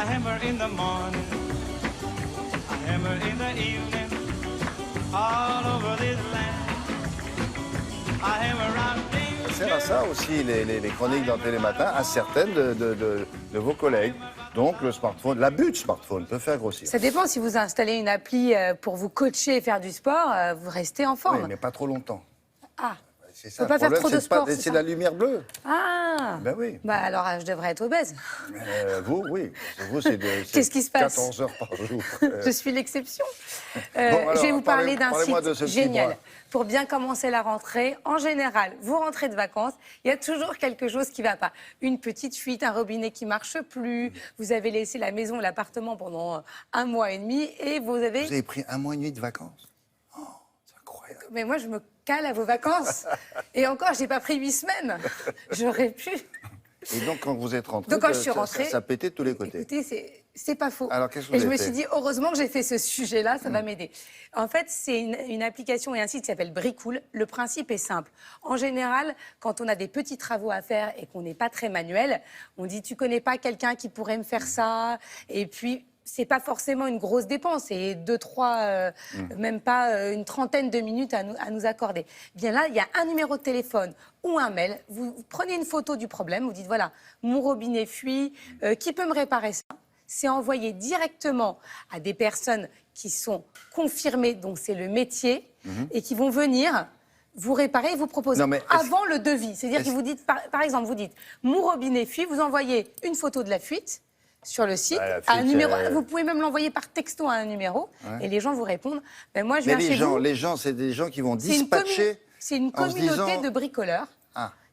hammer in the morning, a hammer in the evening, all over this land. I hammer out things. Ça sert à ça aussi, les chroniques dans Télématin, à certaines de vos collègues. Donc le smartphone, l'abus de smartphone peut faire grossir. Ça dépend, si vous installez une appli pour vous coacher et faire du sport, vous restez en forme. Oui, mais pas trop longtemps. Ah, C'est ça, faut pas le faire problème, trop de c'est pas- sport, c'est c'est ça la lumière bleue. ah. Ben oui. Bah alors, je devrais être obèse. Vous, oui. Vous, c'est Qu'est-ce qui se passe 14 heures par jour. Je suis l'exception. alors, je vais vous parler d'un parlez-moi de site ce génial. petit Pour bien commencer la rentrée, en général, vous rentrez de vacances, il y a toujours quelque chose qui ne va pas. Une petite fuite, un robinet qui ne marche plus, vous avez laissé la maison, l'appartement pendant 1 mois et demi et vous avez... Vous avez pris 1 mois et demi de vacances. Oh, c'est incroyable. Mais moi, je me cale à vos vacances. Et encore, je n'ai pas pris 8 semaines. J'aurais pu. Et donc, quand vous êtes rentré, Donc, quand je suis rentrée, ça pétait de tous les côtés. Écoutez, c'est pas faux. Alors, qu'est-ce que et vous je me avez suis fait dit, heureusement que j'ai fait ce sujet-là, ça va m'aider. En fait, c'est une application et un site qui s'appelle Bricool. Le principe est simple. En général, quand on a des petits travaux à faire et qu'on n'est pas très manuel, on dit, tu connais pas quelqu'un qui pourrait me faire ça? Et puis... c'est pas forcément une grosse dépense, c'est 2, 3, même pas une trentaine de minutes à nous accorder. Bien là, il y a un numéro de téléphone ou un mail. Vous prenez une photo du problème, vous dites voilà, mon robinet fuit, qui peut me réparer ça? C'est envoyé directement à des personnes qui sont confirmées, donc c'est le métier, et qui vont venir vous réparer et vous proposer avant le devis. C'est-à-dire que vous dites, par exemple, vous dites mon robinet fuit, vous envoyez une photo de la fuite sur le site, fuite, à un numéro. Vous pouvez même l'envoyer par texto à un numéro, et les gens vous répondent. Ben moi, je viens chez vous. Les gens, c'est des gens qui vont dispatcher. C'est une communauté de bricoleurs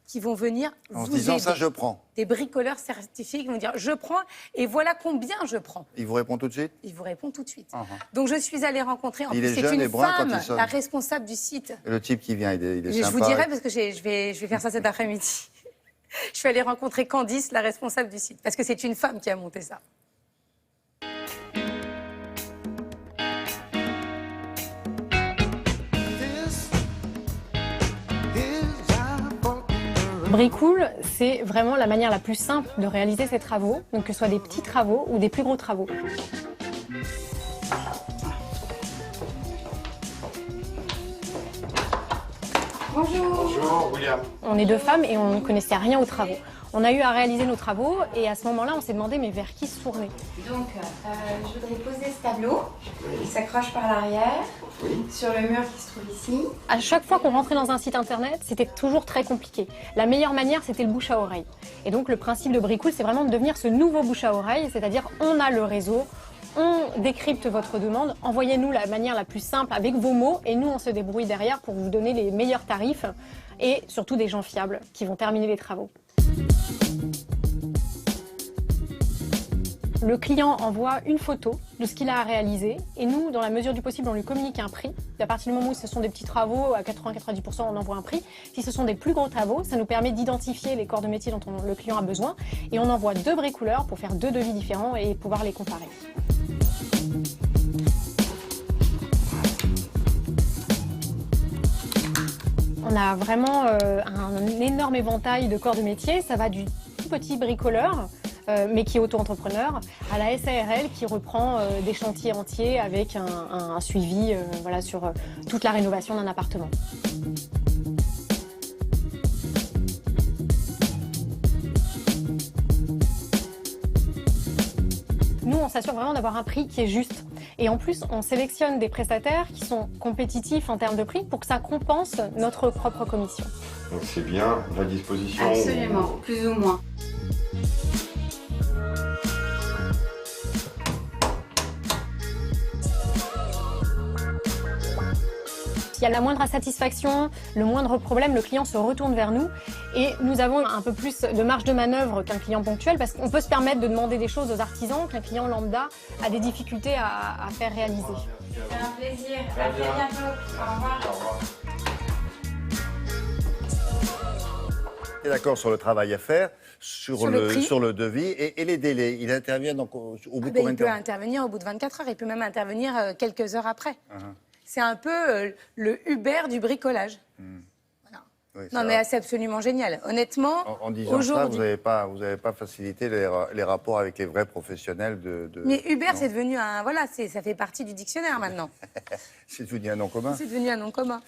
qui vont venir en vous se disant aider. ça, je prends. Des bricoleurs certifiés qui vont dire je prends et voilà combien je prends. Il vous répond tout de suite? Il vous répond tout de suite. Donc je suis allée rencontrer. En Il plus, est c'est jeune une et brun quand femme, il sonne. la responsable du site. Et le type qui vient, il est Je sympa. vous dirai parce que je vais faire ça cet après-midi. Je suis allée rencontrer Candice, la responsable du site, parce que c'est une femme qui a monté ça. Bricool, c'est vraiment la manière la plus simple de réaliser ces travaux, donc que ce soit des petits travaux ou des plus gros travaux. Bonjour. Bonjour, William. On est 2 femmes et on ne connaissait rien aux travaux. On a eu à réaliser nos travaux et à ce moment-là, on s'est demandé mais vers qui se tourner. Donc, je voudrais poser ce tableau qui s'accroche par l'arrière sur le mur qui se trouve ici. À chaque fois qu'on rentrait dans un site internet, c'était toujours très compliqué. La meilleure manière, c'était le bouche à oreille. Et donc, le principe de Bricool, c'est vraiment de devenir ce nouveau bouche à oreille, c'est-à-dire on a le réseau, on décrypte votre demande, envoyez-nous la manière la plus simple avec vos mots et nous, on se débrouille derrière pour vous donner les meilleurs tarifs et surtout des gens fiables qui vont terminer les travaux. Le client envoie une photo de ce qu'il a à réaliser et nous, dans la mesure du possible, on lui communique un prix. Et à partir du moment où ce sont des petits travaux, à 80-90%, on envoie un prix. Si ce sont des plus gros travaux, ça nous permet d'identifier les corps de métier dont le client a besoin et on envoie 2 bricoleurs pour faire 2 devis différents et pouvoir les comparer. On a vraiment un énorme éventail de corps de métier. Ça va du tout petit bricoleur, mais qui est auto-entrepreneur, à la SARL qui reprend des chantiers entiers avec un suivi voilà, sur toute la rénovation d'un appartement. Nous, on s'assure vraiment d'avoir un prix qui est juste. Et en plus, on sélectionne des prestataires qui sont compétitifs en termes de prix pour que ça compense notre propre commission. Donc c'est bien la disposition. Absolument, plus ou moins. S'il y a la moindre insatisfaction, le moindre problème, le client se retourne vers nous et nous avons un peu plus de marge de manœuvre qu'un client ponctuel parce qu'on peut se permettre de demander des choses aux artisans qu'un client lambda a des difficultés à faire réaliser. C'est un plaisir. À très bientôt. Au revoir. Et d'accord sur le travail à faire, sur le devis et les délais. Il intervient donc au bout de combien de temps? Il peut intervenir au bout de 24 heures, il peut même intervenir quelques heures après. C'est un peu le Uber du bricolage. Voilà. Oui, Non, mais c'est absolument génial. Honnêtement, en disant ça, aujourd'hui... vous n'avez pas facilité les rapports avec les vrais professionnels de... Mais Uber, non. c'est devenu un... Voilà, ça fait partie du dictionnaire maintenant. C'est devenu un nom commun. C'est devenu un nom commun.